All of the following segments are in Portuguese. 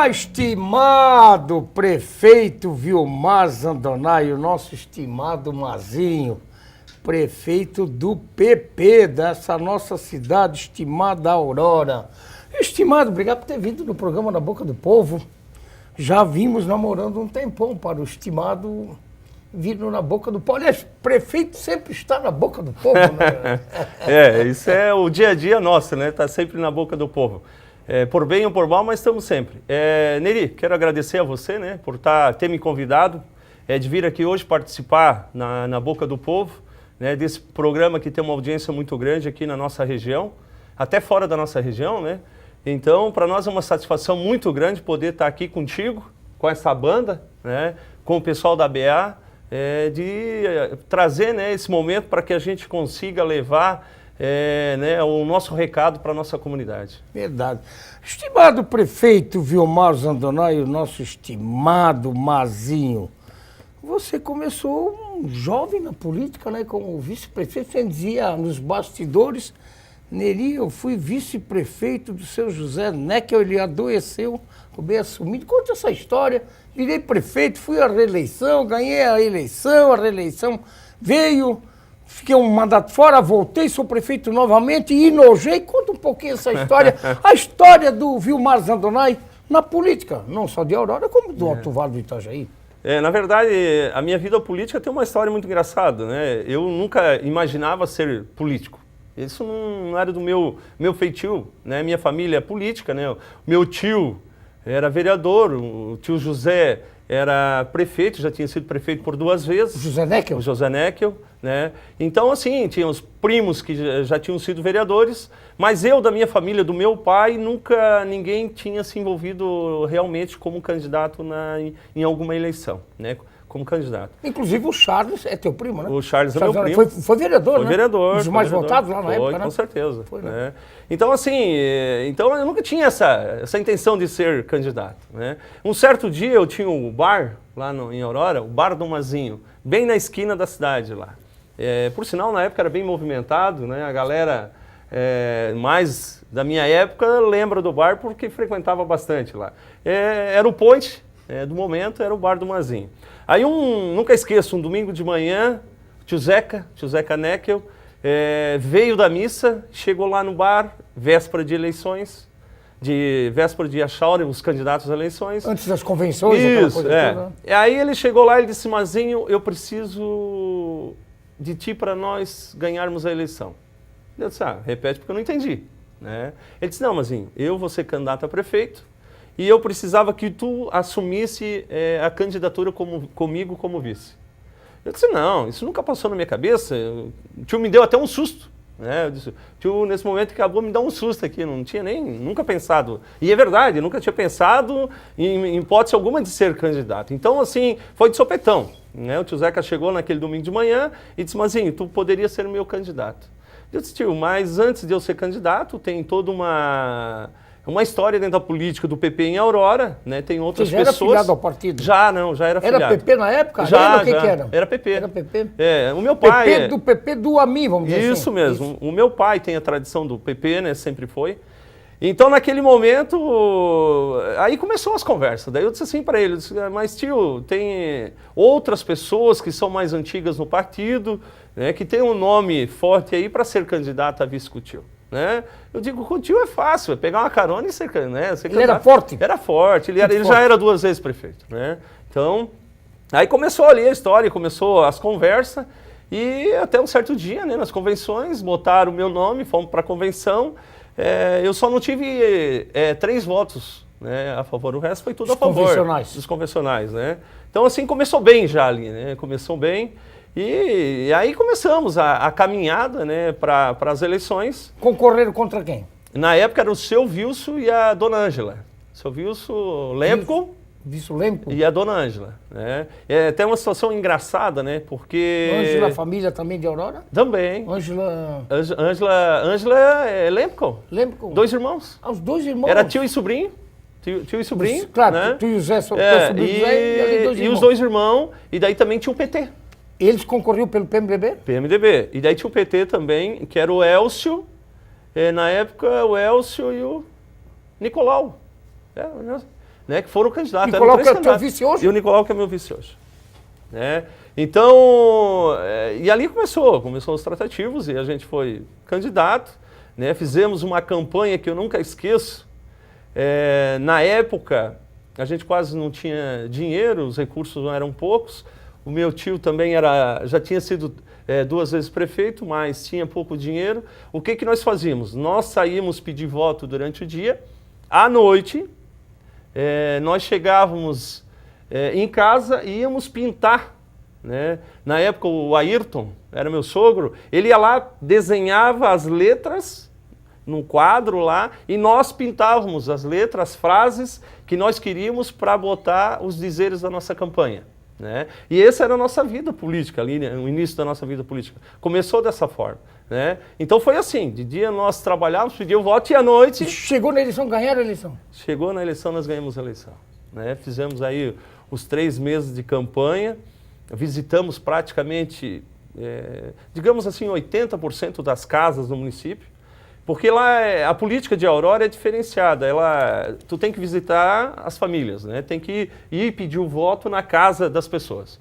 Estimado prefeito Vilmar Zandonai, o nosso estimado Mazinho, prefeito do PP, dessa nossa cidade estimada Aurora. Estimado, obrigado por ter vindo no programa Na Boca do Povo. Já vimos namorando um tempão para o estimado vir na boca do povo. Aliás, prefeito sempre está na boca do povo, né? Isso é o dia a dia nosso, né? Tá sempre na boca do povo. Por bem ou por mal, mas estamos sempre. Neri, quero agradecer a você, né, por ter me convidado, de vir aqui hoje participar na Boca do Povo, né, desse programa que tem uma audiência muito grande aqui na nossa região, até fora da nossa região, né? Então, para nós é uma satisfação muito grande poder estar aqui contigo, com essa banda, né, com o pessoal da BA, de trazer, né, esse momento para que a gente consiga levar o nosso recado para a nossa comunidade. Verdade. Estimado prefeito Vilmar Zandonai, o nosso estimado Mazinho, você começou um jovem na política, né, como vice-prefeito. Você dizia nos bastidores, Neri, eu fui vice-prefeito do seu José Neckel, ele adoeceu, acabei assumindo. Conta essa história. Virei prefeito, fui à reeleição, ganhei a eleição, a reeleição veio. Fiquei um mandato fora, voltei, sou prefeito novamente e enojei. Conta um pouquinho essa história, a história do Vilmar Zandonai na política, não só de Aurora, como do Alto Vale do Itajaí. Na verdade, a minha vida política tem uma história muito engraçada, né? Eu nunca imaginava ser político. Isso não era do meu feitio, né? Minha família é política, né? O meu tio era vereador, o tio José era prefeito, já tinha sido prefeito por 2 vezes. José Neckel? O José Neckel, né? Então, assim, tinha os primos que já tinham sido vereadores, mas eu, da minha família, do meu pai, nunca ninguém tinha se envolvido realmente como candidato em alguma eleição, né? Como candidato. Inclusive o Charles é teu primo, né? O Charles é meu primo. Foi vereador, foi vereador. Um dos mais votados lá na época, né? Com certeza. Foi, né? Né? Então, assim, eu nunca tinha essa intenção de ser candidato, né? Um certo dia eu tinha um bar lá em Aurora, o Bar do Mazinho, bem na esquina da cidade lá. Por sinal, na época era bem movimentado, né? A galera mais da minha época lembra do bar porque frequentava bastante lá. Era o point do momento, era o Bar do Mazinho. Aí nunca esqueço, um domingo de manhã, tio Zeca Neckel, veio da missa, chegou lá no bar, véspera de eleições, véspera de achar os candidatos às eleições. Antes das convenções, isso, aquela coisa toda. E aí ele chegou lá e disse, Mazinho, eu preciso de ti para nós ganharmos a eleição. Eu disse, repete porque eu não entendi. Né? Ele disse, não, Mazinho, eu vou ser candidato a prefeito, e eu precisava que tu assumisse a candidatura comigo como vice. Eu disse, não, isso nunca passou na minha cabeça. O tio me deu até um susto. Né? Eu disse, o tio, nesse momento, acabou de me dar um susto aqui. Não tinha nunca pensado. E é verdade, nunca tinha pensado em hipótese alguma de ser candidato. Então, assim, foi de sopetão. Né? O tio Zeca chegou naquele domingo de manhã e disse, Mazinho, tu poderia ser o meu candidato. Eu disse, tio, mas antes de eu ser candidato, tem toda uma história dentro da política do PP em Aurora, né? Tem outras pessoas. Já era filiado ao partido? Já era filiado. Era PP na época? Já, o que era? Era PP. Era PP? O meu pai... PP do AMI, vamos dizer assim. Isso mesmo. O meu pai tem a tradição do PP, né? Sempre foi. Então, naquele momento, aí começou as conversas. Daí eu disse assim para ele, mas tio, tem outras pessoas que são mais antigas no partido, né? Que tem um nome forte aí para ser candidato a vice com o tio. Né? Eu digo, com o tio é fácil, é pegar uma carona e ser, né, ser Ele era forte? Era forte, ele já era 2 vezes prefeito. Né? Então, aí começou ali a história, começou as conversas, e até um certo dia, né, nas convenções, botaram o meu nome, fomos para a convenção, Eu só não tive 3 votos, né, a favor, o resto foi tudo a favor. Dos convencionais, né? Então, assim, começou bem já ali, né? Começou bem. E aí começamos a caminhada, né, para as eleições. Concorreram contra quem? Na época era o seu Wilson e a dona Ângela. Seu Wilson Lemco e a dona Ângela. Né? É até uma situação engraçada, né? Porque... Ângela, família também de Aurora? Também. Ângela é Lemco. 2 irmãos. Ah, os 2 irmãos? Era tio e sobrinho. Tio e sobrinho. Claro, né? tu e o Zé, sobrinho e os 2 irmãos. E daí também tinha o PT. Eles concorriam pelo PMDB? PMDB. E daí tinha o PT também, que era o Elcio. Na época, o Elcio e o Nicolau. Né, que foram candidatos. Nicolau que é teu vice hoje? E o Nicolau que é meu vice hoje. Né? Então, e ali começou os tratativos e a gente foi candidato. Né? Fizemos uma campanha que eu nunca esqueço. Na época, a gente quase não tinha dinheiro, os recursos eram poucos. O meu tio também já tinha sido 2 vezes prefeito, mas tinha pouco dinheiro. O que nós fazíamos? Nós saímos pedir voto durante o dia. À noite, nós chegávamos em casa e íamos pintar. Né? Na época, o Ayrton, era meu sogro, ele ia lá, desenhava as letras num quadro lá e nós pintávamos as letras, as frases que nós queríamos para botar os dizeres da nossa campanha. Né? E essa era a nossa vida política ali, né? O início da nossa vida política. Começou dessa forma. Né? Então foi assim, de dia nós trabalhávamos, pedíamos voto e à noite... E chegou na eleição, ganharam a eleição? Chegou na eleição, nós ganhamos a eleição. Né? Fizemos aí os 3 meses de campanha, visitamos praticamente, digamos assim, 80% das casas do município, porque lá a política de Aurora é diferenciada. Tu tem que visitar as famílias, né? Tem que ir pedir o voto na casa das pessoas.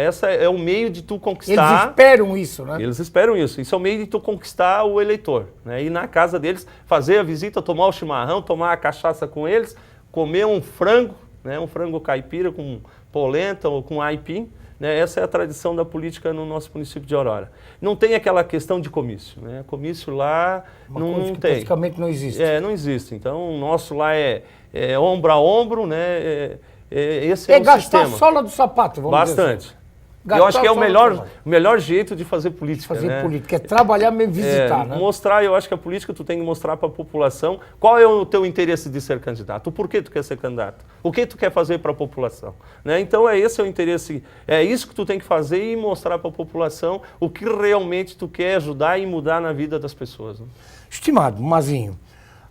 Esse é o meio de tu conquistar... Eles esperam isso, né? Eles esperam isso. Isso é o meio de tu conquistar o eleitor. Né? Ir na casa deles, fazer a visita, tomar o chimarrão, tomar a cachaça com eles, comer um frango, né? Um frango caipira com polenta ou com aipim. Né? Essa é a tradição da política no nosso município de Aurora. Não tem aquela questão de comício. Né? Comício lá não tem. Praticamente não existe. Não existe. Então, o nosso lá é ombro a ombro, né? Esse é o gastar sistema. A sola do sapato, vamos Bastante. dizer assim. Eu acho que é o melhor jeito de fazer política. Fazer política, é trabalhar mesmo, visitar, né? Mostrar, eu acho que a política tu tem que mostrar para a população qual é o teu interesse de ser candidato, o porquê tu quer ser candidato, o que tu quer fazer para a população. Né? Então esse é o interesse, é isso que tu tem que fazer e mostrar para a população o que realmente tu quer ajudar e mudar na vida das pessoas. Né? Estimado Mazinho,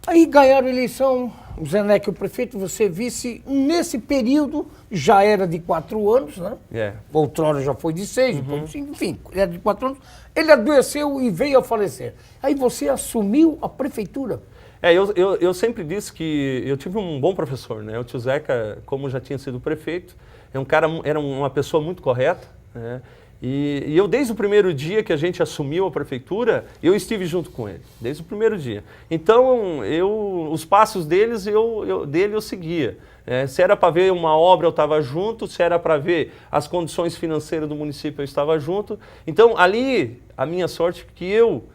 aí ganharam a eleição, o Zé Neck, o prefeito, você vice, nesse período já era de 4 anos, né? Outrora já foi de 6, depois de 5, enfim, era de 4 anos. Ele adoeceu e veio a falecer. Aí você assumiu a prefeitura. Eu sempre disse que eu tive um bom professor, né? O tio Zeca, como já tinha sido prefeito, era uma pessoa muito correta, né? E eu, desde o primeiro dia que a gente assumiu a prefeitura, eu estive junto com ele, desde o primeiro dia. Então, os passos dele eu seguia. Se era para ver uma obra, eu estava junto. Se era para ver as condições financeiras do município, eu estava junto. Então, ali, a minha sorte é que eu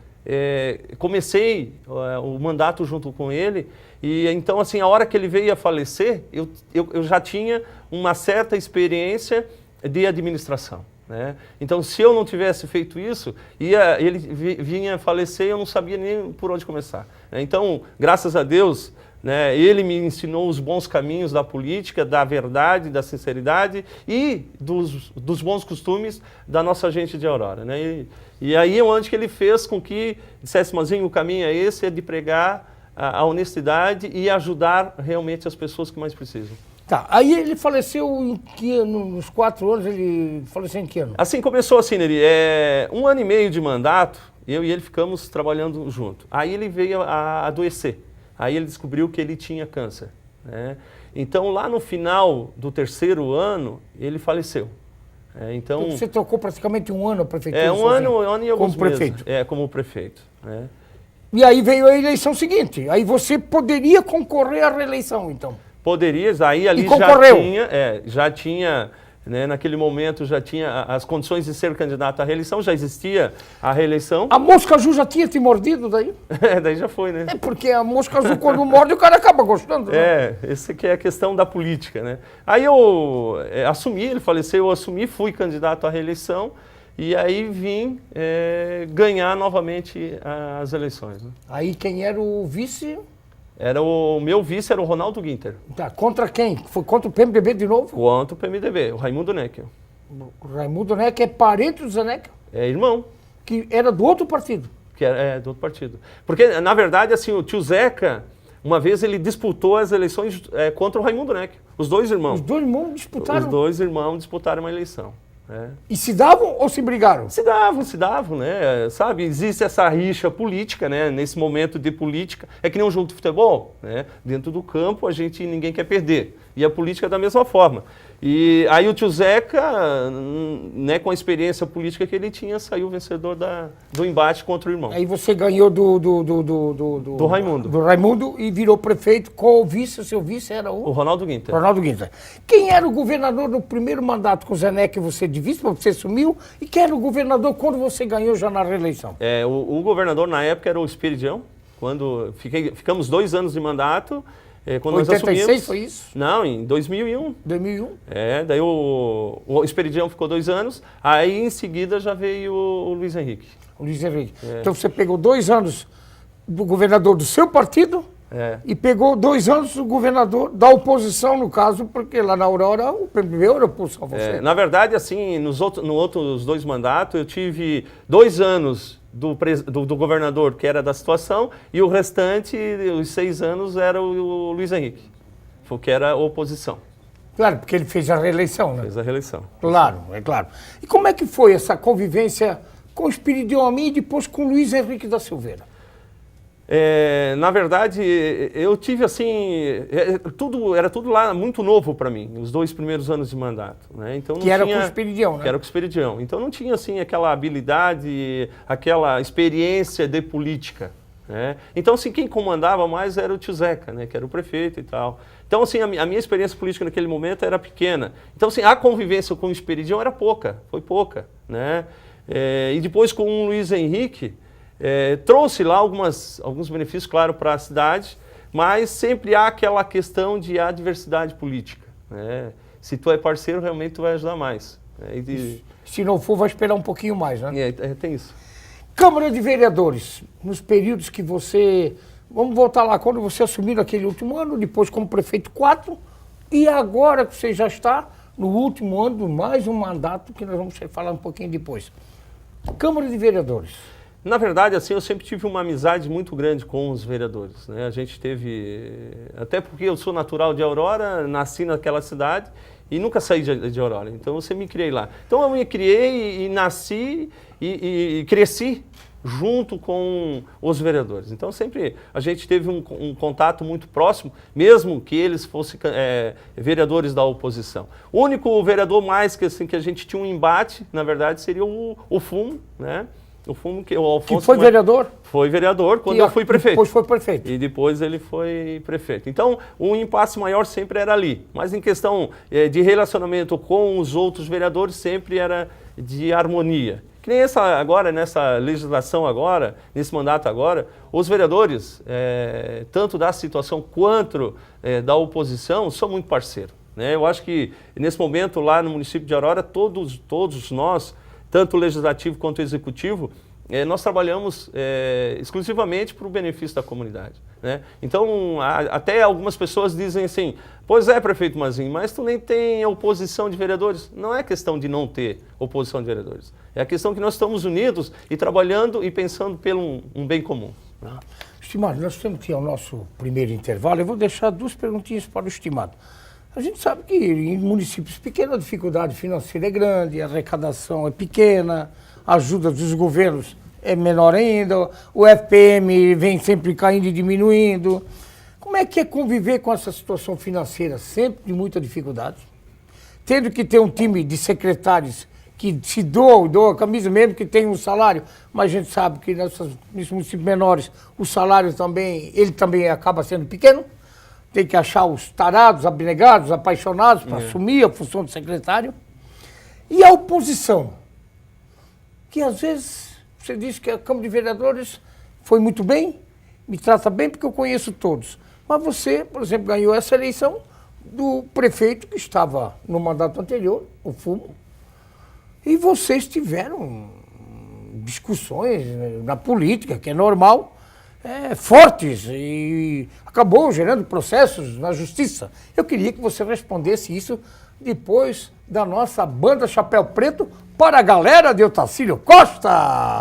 comecei o mandato junto com ele. E então, assim, a hora que ele veio a falecer, eu já tinha uma certa experiência de administração. Né? Então, se eu não tivesse feito isso, ele vinha a falecer e eu não sabia nem por onde começar. Né? Então, graças a Deus, né, ele me ensinou os bons caminhos da política, da verdade, da sinceridade e dos bons costumes da nossa gente de Aurora. Né? E aí é onde que ele fez com que dissesse, Mazinho, o caminho é esse, é de pregar a honestidade e ajudar realmente as pessoas que mais precisam. Tá, aí ele faleceu em que ano? Nos 4 anos, ele faleceu em que ano? Assim, começou assim, Neri, 1 ano e meio de mandato, eu e ele ficamos trabalhando junto. Aí ele veio a adoecer, aí ele descobriu que ele tinha câncer. Né? Então, lá no final do 3º ano, ele faleceu. Então, você trocou praticamente 1 ano a prefeitura? 1 ano e alguns como meses. Prefeito. Como prefeito. Né? E aí veio a eleição seguinte, aí você poderia concorrer à reeleição, então? Poderia, aí ali concorreu. já tinha né? Naquele momento já tinha as condições de ser candidato à reeleição, já existia a reeleição. A mosca azul já tinha te mordido daí? Daí já foi, né? É porque a mosca azul, quando morde, o cara acaba gostando. Né? Essa que é a questão da política, né? Aí eu assumi, ele faleceu, eu assumi, fui candidato à reeleição e aí vim ganhar novamente as eleições. Né? Aí quem era o vice? O meu vice era o Ronaldo Guinter. Tá, contra quem? Foi contra o PMDB de novo? Contra o PMDB, o Raimundo Neckel. O Raimundo Neckel é parente do Zé Neckel? É irmão. Que era do outro partido? Que é do outro partido. Porque, na verdade, assim, o tio Zeca, uma vez ele disputou as eleições contra o Raimundo Neckel. Os dois irmãos. Os dois irmãos disputaram? Os dois irmãos disputaram uma eleição. E se davam ou se brigaram? Se davam, né? Sabe, existe essa rixa política, né? Nesse momento de política. É que nem um jogo de futebol, né? Dentro do campo ninguém quer perder. E a política é da mesma forma. E aí o tio Zeca, né, com a experiência política que ele tinha, saiu vencedor do embate contra o irmão. Aí você ganhou do Raimundo. Do Raimundo e virou prefeito. Qual o vice? O seu vice era o Ronaldo Guinter. Ronaldo Guinter. Quem era o governador no primeiro mandato com o Zé Neckel, você de vice, você sumiu? E quem era o governador quando você ganhou já na reeleição? O governador na época era o Esperidião. Quando ficamos 2 anos de mandato. Quando 86 nós assumimos, foi isso? Não, em 2001. 2001? Daí o Esperidião ficou 2 anos, aí em seguida já veio o Luiz Henrique. O Luiz Henrique. Então você pegou 2 anos do governador do seu partido e pegou 2 anos do governador da oposição, no caso, porque lá na Aurora o PMDB era oposição a você. Na verdade, assim, nos outros 2 mandatos, eu tive 2 anos do governador, que era da situação, e o restante, os 6 anos, era o Luiz Henrique, que era a oposição. Claro, porque ele fez a reeleição, né? Fez a reeleição. Claro, é claro. E como é que foi essa convivência com o Esperidião Amin e depois com o Luiz Henrique da Silveira? Na verdade, eu tive assim, era tudo lá muito novo para mim, os 2 primeiros anos de mandato, né? Então não era com o Esperidião, né? Que era com o Esperidião. Então não tinha assim aquela habilidade, aquela experiência de política, né? Então assim, quem comandava mais era o tio Zeca, né? Que era o prefeito e tal. Então assim, a minha experiência política naquele momento era pequena. Então assim, a convivência com o Esperidião era foi pouca, né? E depois com o Luiz Henrique, trouxe lá alguns benefícios, claro, para a cidade, mas sempre há aquela questão de adversidade política, né? Se tu é parceiro, realmente tu vai ajudar mais. Se não for, vai esperar um pouquinho mais, né? Tem isso. Câmara de Vereadores, nos períodos que você... Vamos voltar lá, quando você assumiu naquele último ano, depois como prefeito 4, e agora que você já está no último ano, mais um mandato, que nós vamos falar um pouquinho depois. Câmara de Vereadores. Na verdade, assim, eu sempre tive uma amizade muito grande com os vereadores, né? A gente teve... Até porque eu sou natural de Aurora, nasci naquela cidade e nunca saí de Aurora. Então, eu sempre me criei lá. Então, eu me criei e nasci e cresci junto com os vereadores. Então, sempre a gente teve um contato muito próximo, mesmo que eles fossem vereadores da oposição. O único vereador mais que, assim, que a gente tinha um embate, na verdade, seria o Fumo, né? O Fumo, o Alfonso... Que foi vereador? Foi vereador quando eu fui prefeito. Depois foi prefeito. E depois ele foi prefeito. Então, o impasse maior sempre era ali. Mas em questão de relacionamento com os outros vereadores, sempre era de harmonia. Que nem nessa legislação agora, nesse mandato agora, os vereadores, tanto da situação quanto da oposição, são muito parceiros, né? Eu acho que, nesse momento, lá no município de Aurora, todos nós, tanto o legislativo quanto o executivo, nós trabalhamos exclusivamente para o benefício da comunidade, né? Então, até algumas pessoas dizem assim, pois é, prefeito Mazinho, mas tu nem tem oposição de vereadores. Não é questão de não ter oposição de vereadores. É a questão que nós estamos unidos e trabalhando e pensando pelo um bem comum. Estimado, nós temos que ir ao nosso primeiro intervalo. Eu vou deixar 2 perguntinhas para o estimado. A gente sabe que em municípios pequenos a dificuldade financeira é grande, a arrecadação é pequena, a ajuda dos governos é menor ainda, o FPM vem sempre caindo e diminuindo. Como é que é conviver com essa situação financeira, sempre de muita dificuldade? Tendo que ter um time de secretários que se doa a camisa mesmo que tem um salário, mas a gente sabe que nesses municípios menores o salário ele também acaba sendo pequeno. Tem que achar os tarados, abnegados, apaixonados para assumir a função de secretário. E a oposição? Que às vezes você diz que a Câmara de Vereadores foi muito bem, me trata bem porque eu conheço todos. Mas você, por exemplo, ganhou essa eleição do prefeito que estava no mandato anterior, o Fumo, e vocês tiveram discussões na política, que é normal, fortes, e acabou gerando processos na justiça. Eu queria que você respondesse isso depois da nossa banda Chapéu Preto para a galera de Otacílio Costa.